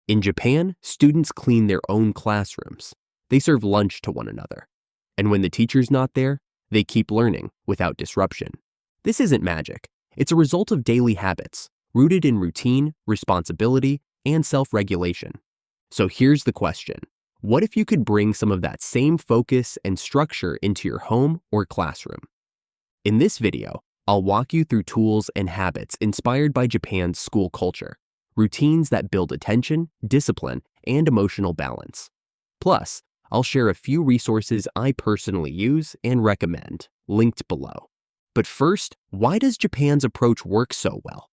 In Japan, students clean their own classrooms. They serve lunch to one another. And when the teacher's not there, they keep learning without disruption. This isn't magic. It's a result of daily habits, rooted in routine, responsibility, and self-regulation. So here's the question. What if you could bring some of that same focus and structure into your home or classroom? In this video, I'll walk you through tools and habits inspired by Japan's school culture, routines that build attention, discipline, and emotional balance. Plus, I'll share a few resources I personally use and recommend, linked below. But first, why does Japan's approach work so well?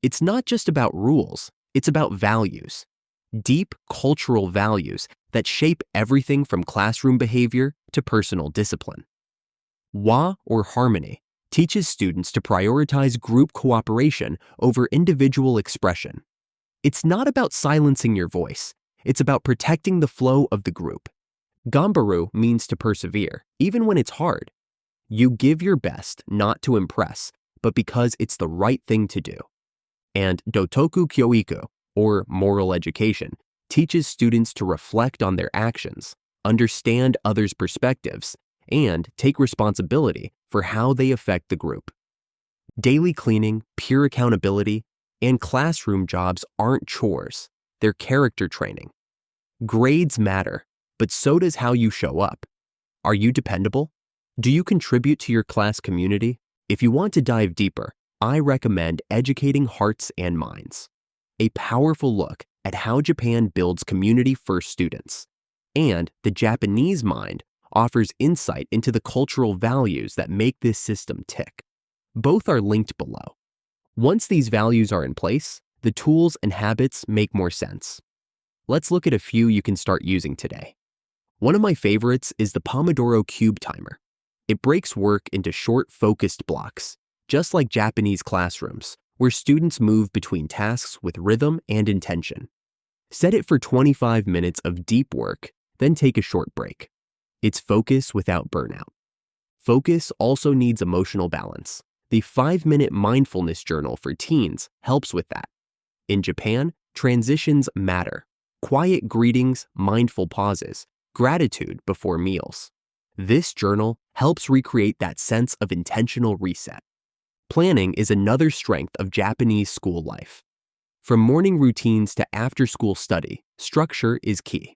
It's not just about rules, it's about values. Deep cultural values that shape everything from classroom behavior to personal discipline. Wa, or harmony, teaches students to prioritize group cooperation over individual expression. It's not about silencing your voice, it's about protecting the flow of the group. Gambaru means to persevere, even when it's hard. You give your best not to impress, but because it's the right thing to do. And dōtoku kyōiku, or moral education, teaches students to reflect on their actions, understand others' perspectives, and take responsibility for how they affect the group. Daily cleaning, peer accountability, and classroom jobs aren't chores, they're character training. Grades matter, but so does how you show up. Are you dependable? Do you contribute to your class community? If you want to dive deeper, I recommend Educating Hearts and Minds, a powerful look at how Japan builds community-first students. And The Japanese Mind offers insight into the cultural values that make this system tick. Both are linked below. Once these values are in place, the tools and habits make more sense. Let's look at a few you can start using today. One of my favorites is the Pomodoro Cube Timer. It breaks work into short, focused blocks, just like Japanese classrooms, where students move between tasks with rhythm and intention. Set it for 25 minutes of deep work, then take a short break. It's focus without burnout. Focus also needs emotional balance. The 5-minute mindfulness journal for teens helps with that. In Japan, transitions matter. Quiet greetings, mindful pauses, gratitude before meals. This journal helps recreate that sense of intentional reset. Planning is another strength of Japanese school life. From morning routines to after-school study, structure is key.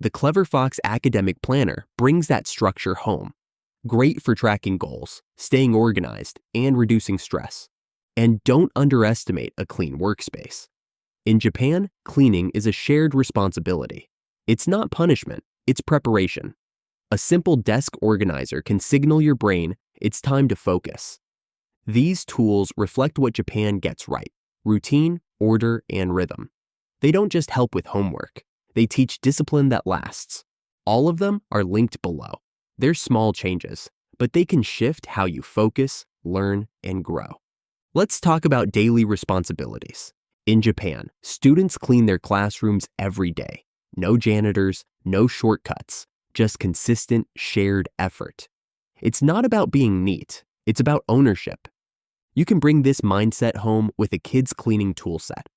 The Clever Fox Academic Planner brings that structure home. Great for tracking goals, staying organized, and reducing stress. And don't underestimate a clean workspace. In Japan, cleaning is a shared responsibility. It's not punishment, it's preparation. A simple desk organizer can signal your brain it's time to focus. These tools reflect what Japan gets right: routine, order, and rhythm. They don't just help with homework. They teach discipline that lasts. All of them are linked below. They're small changes, but they can shift how you focus, learn, and grow. Let's talk about daily responsibilities. In Japan, students clean their classrooms every day. No janitors, no shortcuts, just consistent, shared effort. It's not about being neat, it's about ownership. You can bring this mindset home with a kids' cleaning tool set.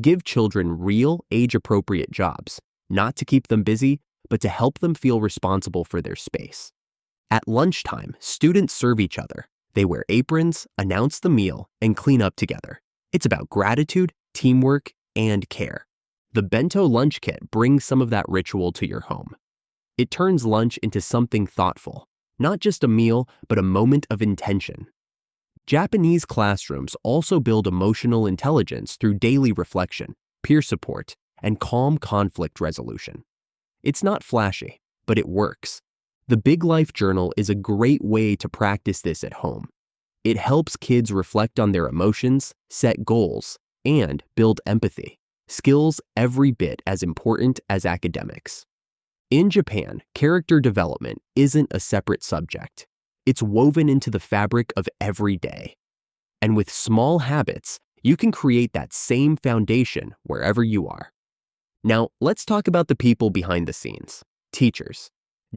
Give children real, age-appropriate jobs, not to keep them busy, but to help them feel responsible for their space. At lunchtime, students serve each other. They wear aprons, announce the meal, and clean up together. It's about gratitude, teamwork, and care. The Bento lunch kit brings some of that ritual to your home. It turns lunch into something thoughtful, not just a meal, but a moment of intention. Japanese classrooms also build emotional intelligence through daily reflection, peer support, and calm conflict resolution. It's not flashy, but it works. The Big Life Journal is a great way to practice this at home. It helps kids reflect on their emotions, set goals, and build empathy, skills every bit as important as academics. In Japan, character development isn't a separate subject. It's woven into the fabric of every day. And with small habits, you can create that same foundation wherever you are. Now, let's talk about the people behind the scenes, teachers.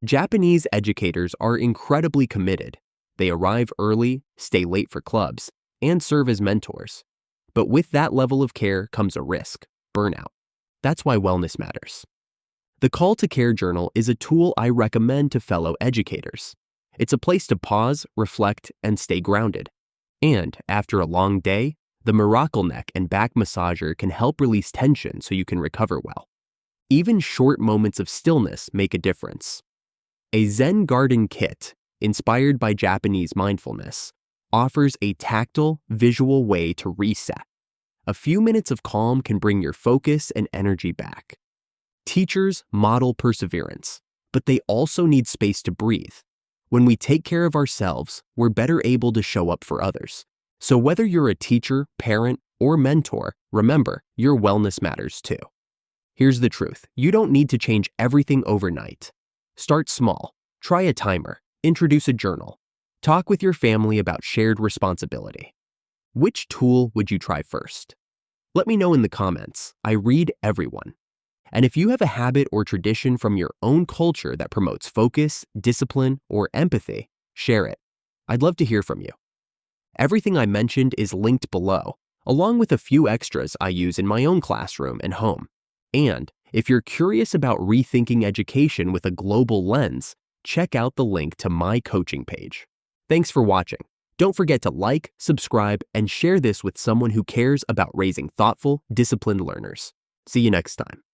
Japanese educators are incredibly committed. They arrive early, stay late for clubs, and serve as mentors. But with that level of care comes a risk: burnout. That's why wellness matters. The Call to Care Journal is a tool I recommend to fellow educators. It's a place to pause, reflect, and stay grounded. And after a long day, the Miracle Neck and Back Massager can help release tension so you can recover well. Even short moments of stillness make a difference. A Zen Garden Kit, inspired by Japanese mindfulness, offers a tactile, visual way to reset. A few minutes of calm can bring your focus and energy back. Teachers model perseverance, but they also need space to breathe. When we take care of ourselves, we're better able to show up for others. So whether you're a teacher, parent, or mentor, remember, your wellness matters too. Here's the truth. You don't need to change everything overnight. Start small. Try a timer. Introduce a journal. Talk with your family about shared responsibility. Which tool would you try first? Let me know in the comments. I read everyone. And if you have a habit or tradition from your own culture that promotes focus, discipline, or empathy, share it. I'd love to hear from you. Everything I mentioned is linked below, along with a few extras I use in my own classroom and home. And if you're curious about rethinking education with a global lens, check out the link to my coaching page. Thanks for watching. Don't forget to like, subscribe, and share this with someone who cares about raising thoughtful, disciplined learners. See you next time.